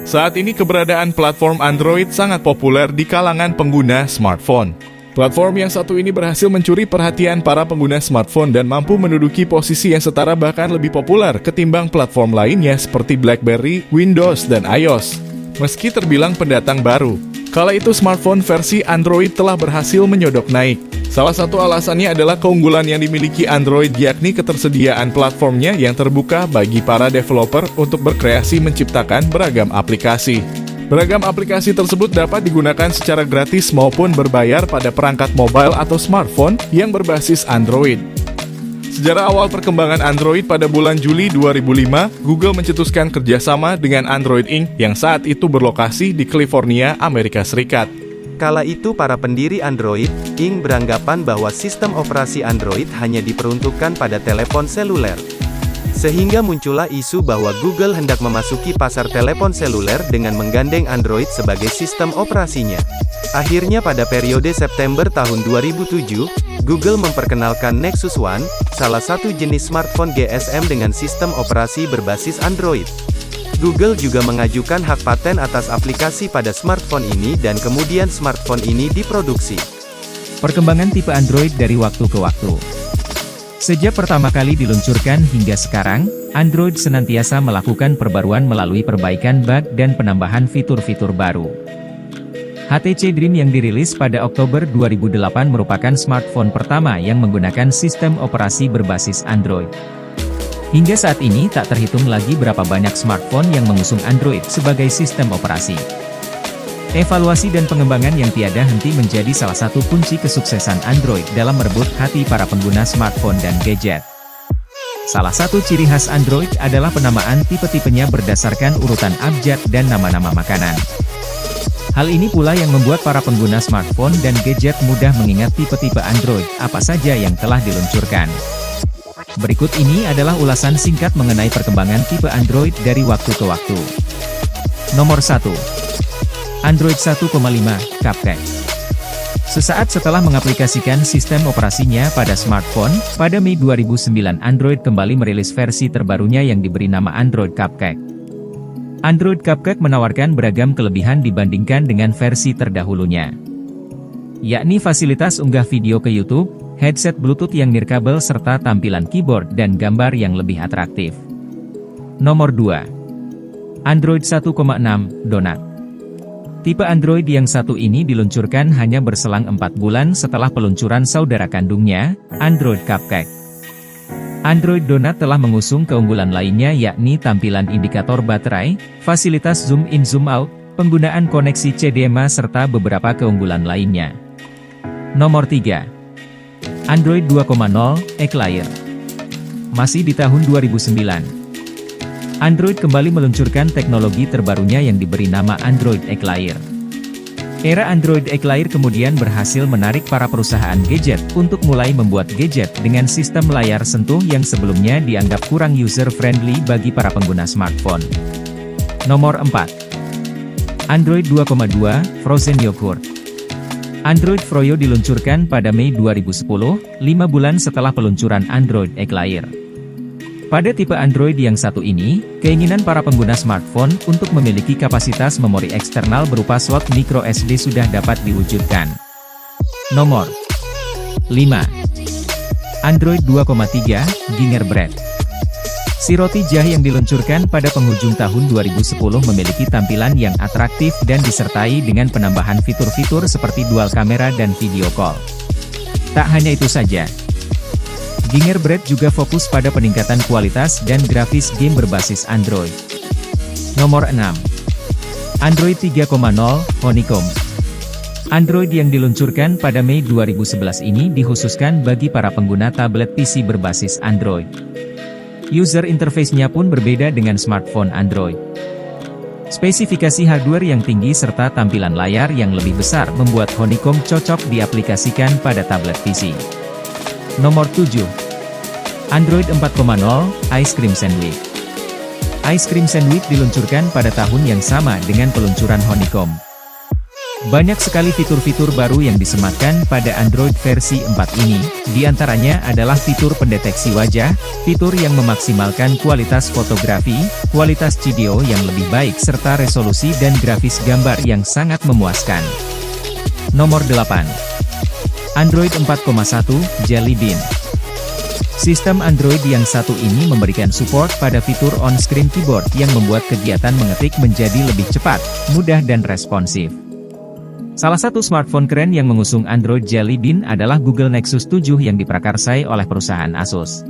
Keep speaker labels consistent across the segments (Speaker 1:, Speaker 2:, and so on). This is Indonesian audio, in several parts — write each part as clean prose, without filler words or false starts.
Speaker 1: Saat ini keberadaan platform Android sangat populer di kalangan pengguna smartphone. Platform yang satu ini berhasil mencuri perhatian para pengguna smartphone dan mampu menduduki posisi yang setara bahkan lebih populer ketimbang platform lainnya seperti BlackBerry, Windows, dan iOS. Meski terbilang pendatang baru, kala itu smartphone versi Android telah berhasil menyodok naik. Salah satu alasannya adalah keunggulan yang dimiliki Android, yakni ketersediaan platformnya yang terbuka bagi para developer untuk berkreasi menciptakan beragam aplikasi. Beragam aplikasi tersebut dapat digunakan secara gratis maupun berbayar pada perangkat mobile atau smartphone yang berbasis Android. Sejarah awal perkembangan Android pada bulan Juli 2005, Google mencetuskan kerjasama dengan Android Inc. yang saat itu berlokasi di California, Amerika Serikat.
Speaker 2: Kala itu para pendiri Android Inc. beranggapan bahwa sistem operasi Android hanya diperuntukkan pada telepon seluler. Sehingga muncullah isu bahwa Google hendak memasuki pasar telepon seluler dengan menggandeng Android sebagai sistem operasinya. Akhirnya pada periode September tahun 2007, Google memperkenalkan Nexus One, salah satu jenis smartphone GSM dengan sistem operasi berbasis Android. Google juga mengajukan hak paten atas aplikasi pada smartphone ini dan kemudian smartphone ini diproduksi.
Speaker 3: Perkembangan tipe Android dari waktu ke waktu. Sejak pertama kali diluncurkan hingga sekarang, Android senantiasa melakukan perbaruan melalui perbaikan bug dan penambahan fitur-fitur baru. HTC Dream yang dirilis pada Oktober 2008 merupakan smartphone pertama yang menggunakan sistem operasi berbasis Android. Hingga saat ini tak terhitung lagi berapa banyak smartphone yang mengusung Android sebagai sistem operasi. Evaluasi dan pengembangan yang tiada henti menjadi salah satu kunci kesuksesan Android dalam merebut hati para pengguna smartphone dan gadget. Salah satu ciri khas Android adalah penamaan tipe-tipenya berdasarkan urutan abjad dan nama-nama makanan. Hal ini pula yang membuat para pengguna smartphone dan gadget mudah mengingat tipe-tipe Android apa saja yang telah diluncurkan. Berikut ini adalah ulasan singkat mengenai perkembangan tipe Android dari waktu ke waktu. Nomor 1. Android 1,5, Cupcake. Sesaat setelah mengaplikasikan sistem operasinya pada smartphone, pada Mei 2009 Android kembali merilis versi terbarunya yang diberi nama Android Cupcake. Android Cupcake menawarkan beragam kelebihan dibandingkan dengan versi terdahulunya, yakni fasilitas unggah video ke YouTube, headset Bluetooth yang nirkabel serta tampilan keyboard dan gambar yang lebih atraktif. Nomor 2. Android 1,6, Donut. Tipe Android yang satu ini diluncurkan hanya berselang 4 bulan setelah peluncuran saudara kandungnya, Android Cupcake. Android Donut telah mengusung keunggulan lainnya yakni tampilan indikator baterai, fasilitas zoom in zoom out, penggunaan koneksi CDMA serta beberapa keunggulan lainnya. Nomor 3. Android 2,0, Eclair. Masih di tahun 2009, Android kembali meluncurkan teknologi terbarunya yang diberi nama Android Eclair. Era Android Eclair kemudian berhasil menarik para perusahaan gadget untuk mulai membuat gadget dengan sistem layar sentuh yang sebelumnya dianggap kurang user-friendly bagi para pengguna smartphone. Nomor 4. Android 2,2, Frozen Yogurt. Android Froyo diluncurkan pada Mei 2010, 5 bulan setelah peluncuran Android Eclair. Pada tipe Android yang satu ini, keinginan para pengguna smartphone untuk memiliki kapasitas memori eksternal berupa slot micro SD sudah dapat diwujudkan. Nomor 5. Android 2,3, Gingerbread. Si roti jah yang diluncurkan pada penghujung tahun 2010 memiliki tampilan yang atraktif dan disertai dengan penambahan fitur-fitur seperti dual kamera dan video call. Tak hanya itu saja, Gingerbread juga fokus pada peningkatan kualitas dan grafis game berbasis Android. Nomor 6. Android 3,0, Honeycomb. Android yang diluncurkan pada Mei 2011 ini dikhususkan bagi para pengguna tablet PC berbasis Android. User interface-nya pun berbeda dengan smartphone Android. Spesifikasi hardware yang tinggi serta tampilan layar yang lebih besar membuat Honeycomb cocok diaplikasikan pada tablet PC. Nomor 7. Android 4,0, Ice Cream Sandwich. Ice Cream Sandwich diluncurkan pada tahun yang sama dengan peluncuran Honeycomb. Banyak sekali fitur-fitur baru yang disematkan pada Android versi 4 ini, di antaranya adalah fitur pendeteksi wajah, fitur yang memaksimalkan kualitas fotografi, kualitas video yang lebih baik serta resolusi dan grafis gambar yang sangat memuaskan. Nomor 8. Android 4.1 Jelly Bean. Sistem Android yang satu ini memberikan support pada fitur on-screen keyboard yang membuat kegiatan mengetik menjadi lebih cepat, mudah dan responsif. Salah satu smartphone keren yang mengusung Android Jelly Bean adalah Google Nexus 7 yang diprakarsai oleh perusahaan Asus.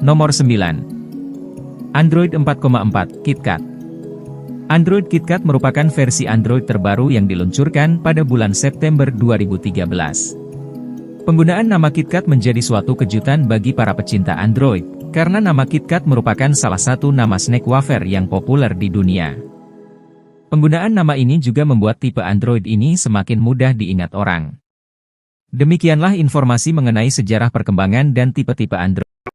Speaker 3: Nomor 9. Android 4.4 KitKat. Android KitKat merupakan versi Android terbaru yang diluncurkan pada bulan September 2013. Penggunaan nama KitKat menjadi suatu kejutan bagi para pecinta Android, karena nama KitKat merupakan salah satu nama snack wafer yang populer di dunia. Penggunaan nama ini juga membuat tipe Android ini semakin mudah diingat orang. Demikianlah informasi mengenai sejarah perkembangan dan tipe-tipe Android.